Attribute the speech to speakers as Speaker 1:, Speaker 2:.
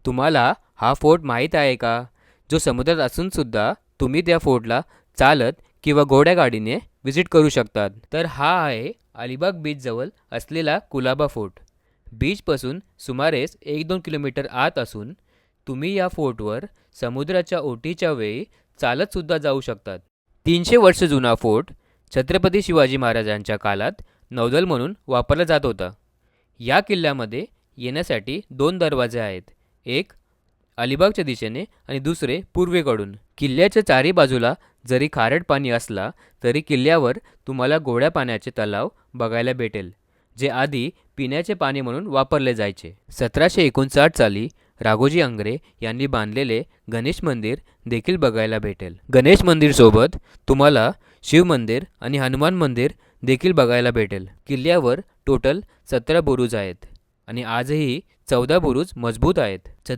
Speaker 1: तुम्हाला हा फोर्ट माहीत आहे का? जो समुद्रात असूनसुद्धा तुम्ही त्या फोर्टला चालत किंवा घोड्यागाडीने व्हिजिट करू शकतात. तर हा आहे अलिबाग बीचजवळ असलेला कुलाबा फोर्ट. बीचपासून सुमारे 1-2 किलोमीटर आत असून तुम्ही या फोर्टवर समुद्राच्या ओटीच्या वेळी चालतसुद्धा जाऊ शकतात. 300 वर्ष जुना फोर्ट छत्रपती शिवाजी महाराजांच्या काळात नौदल म्हणून वापरला जात होता. या किल्ल्यामध्ये येण्यासाठी 2 दरवाजे आहेत. एक अलिबागच्या दिशेने आणि दुसरे पूर्वेकडून. किल्ल्याच्या चारी बाजूला जरी खारट पाणी असला तरी किल्ल्यावर तुम्हाला गोड्या पाण्याचे तलाव बघायला भेटेल, जे आधी पिण्याचे पाणी म्हणून वापरले जायचे. 1759 साली राघोजी आंग्रे यांनी बांधलेले गणेश मंदिर देखील बघायला भेटेल. गणेश मंदिर सोबत तुम्हाला शिव मंदिर आणि हनुमान मंदिर देखील बघायला भेटेल. किल्ल्यावर टोटल 17 बुरुज आहेत आणि आजही 14 बुरुज मजबूत आहेत.